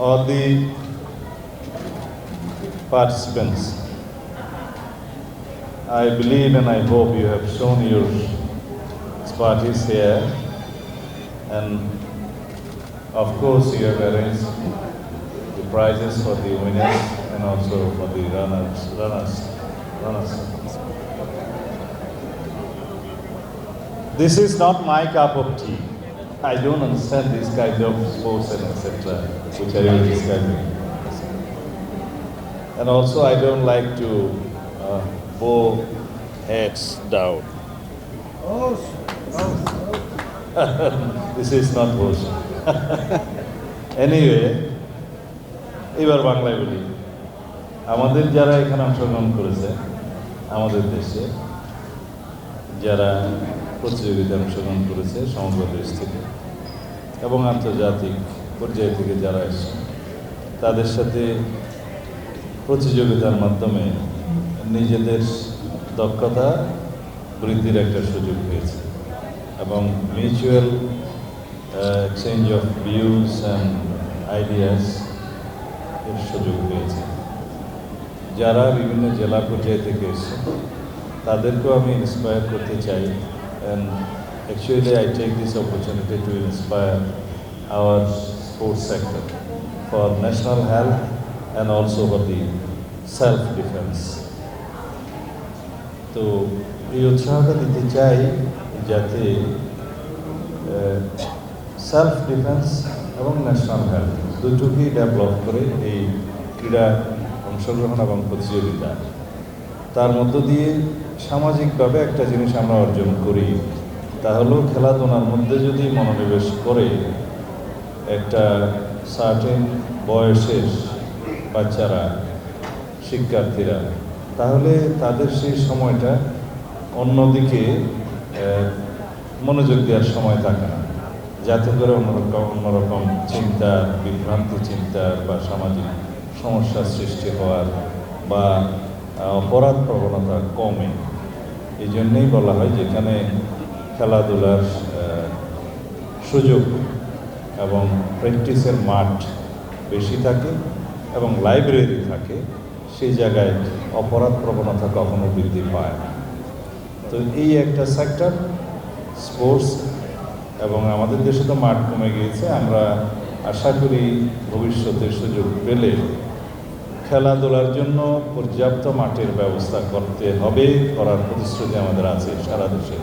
all the participants. I believe and I hope you have shown your expertise here, and of course you have arranged the prizes for the winners and also for the runners. This is not my cup of tea. I don't understand this kind of sports and etc. which are you describing. And also I don't like to bow heads down. This is not motion. Anyway, এবার বাংলায় বলি, আমাদের যারা এখানে অংশগ্রহণ করেছে আমাদের দেশে যারা প্রতিযোগিতায় অংশগ্রহণ করেছে সমগ্র দেশ থেকে এবং আন্তর্জাতিক পর্যায় থেকে যারা এসেছে তাদের সাথে প্রতিযোগিতার মাধ্যমে নিজেদের দক্ষতা বৃদ্ধির একটা সুযোগ পেয়েছে এবং mutual exchange of views and ideas এর সুযোগ পেয়েছে। যারা বিভিন্ন জেলা পর্যায় থেকে এসেছে তাদেরকেও আমি ইন্সপায়ার করতে চাই, and actually I take this opportunity to inspire our sports sector for national health and also for the self-defense. তো এই উৎসাহটা দিতে চাই যাতে সেলফ ডিফেন্স এবং ন্যাশনাল হেলথ দুটোকেই ডেভেলপ করে এই ক্রীড়া অংশগ্রহণ এবং প্রতিযোগিতা তার মধ্য দিয়ে সামাজিকভাবে একটা জিনিস আমরা অর্জন করি, তা হলো খেলাধুলার মধ্যে যদি মনোনিবেশ করে একটা সার্টেন বয়সের বাচ্চারা শিক্ষার্থীরা, তাহলে তাদের সেই সময়টা অন্যদিকে মনোযোগ দেওয়ার সময় থাকে না, যাতে করে অন্যরকম চিন্তা, বিভ্রান্তি চিন্তা বা সামাজিক সমস্যার সৃষ্টি হওয়ার বা অপরাধ প্রবণতা কমে। এই জন্যেই বলা হয় যেখানে খেলাধুলার সুযোগ এবং প্র্যাকটিসের মাঠ বেশি থাকে এবং লাইব্রেরি থাকে, সেই জায়গায় অপরাধ প্রবণতা কখনো বৃদ্ধি পায় না। তো এই একটা সেক্টর স্পোর্টস, এবং আমাদের দেশে তো মাঠ কমে গিয়েছে। আমরা আশা করি ভবিষ্যতে সুযোগ পেলে খেলাধুলার জন্য পর্যাপ্ত মাঠের ব্যবস্থা করতে হবে, করার প্রতিশ্রুতি আমাদের আছে সারা দেশে।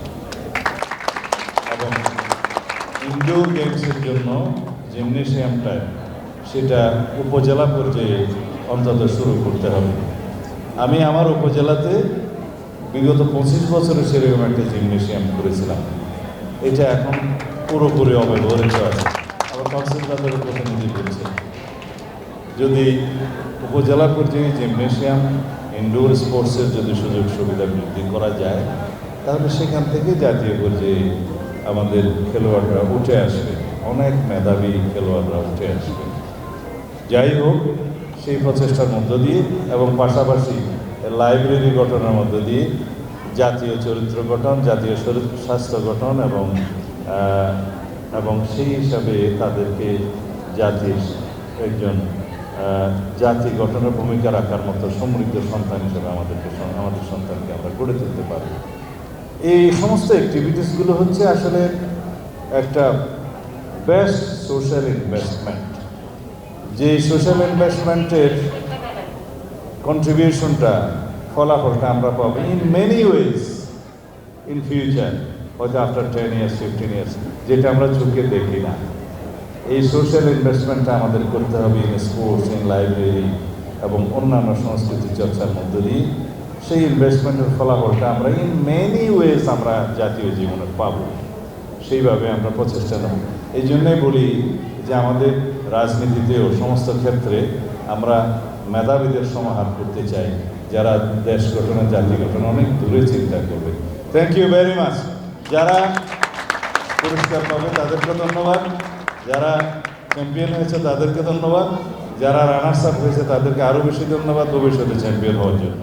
এবং ইনডোর গেমসের জন্য জিমনেশিয়ামটা সেটা উপজেলা পর্যায়ে অন্তত শুরু করতে হবে। আমি আমার উপজেলাতে বিগত 25 বছরে সেরকম একটা জিমনেশিয়াম করেছিলাম, এটা এখন পুরোপুরি অব্যবহৃত আছে। আবার কক্সবাজারের প্রতিনিধি বলছে যদি উপজেলা পর্যায়ে জিমনেশিয়াম ইনডোর স্পোর্টসের যদি সুযোগ সুবিধা বৃদ্ধি করা যায়, তাহলে সেখান থেকে জাতীয় পর্যায়ে আমাদের খেলোয়াড়রা উঠে আসবে, অনেক মেধাবী খেলোয়াড়রা উঠে আসবে। যাই হোক, সেই প্রচেষ্টার মধ্য দিয়ে এবং পাশাপাশি লাইব্রেরি গঠনের মধ্য দিয়ে জাতীয় চরিত্র গঠন, জাতীয় স্বাস্থ্য গঠন এবং সেই হিসাবে তাদেরকে জাতির একজন জাতি গঠনের ভূমিকা রাখার মতো সমৃদ্ধ সন্তান হিসেবে আমাদের সন্তানকে আমরা গড়ে তুলতে পারি। এই সমস্ত অ্যাক্টিভিটিসগুলো হচ্ছে আসলে একটা বেস্ট সোশ্যাল ইনভেস্টমেন্ট, যে সোশ্যাল ইনভেস্টমেন্টের কন্ট্রিবিউশনটা, ফলাফলটা আমরা পাবো in many ways in future, হয়তো আফটার 10 years 15 years, যেটা আমরা চোখে দেখি না। এই সোশ্যাল ইনভেস্টমেন্টটা আমাদের করতে হবে ইন স্পোর্টস, ইন লাইব্রেরি এবং অন্যান্য সংস্কৃতি চর্চার মধ্য দিয়ে। সেই ইনভেস্টমেন্টের ফলাফলটা আমরা ইন মেনি ওয়েজ আমরা জাতীয় জীবনে পাব, সেইভাবে আমরা প্রচেষ্টা নেব। এই জন্যই বলি যে আমাদের রাজনীতিতেও সমস্ত ক্ষেত্রে আমরা মেধাবীদের সমাহার করতে চাই, যারা দেশ গঠনে, জাতি গঠনে অনেক দূরে চিন্তা করবে। Thank you very much. যারা পুরস্কার পাবে তাদেরকে ধন্যবাদ, যারা চ্যাম্পিয়ন হয়েছে তাদেরকে ধন্যবাদ, যারা রানার্স আপ হয়েছে তাদেরকে আরও বেশি ধন্যবাদ ভবিষ্যতে চ্যাম্পিয়ন হওয়ার জন্য।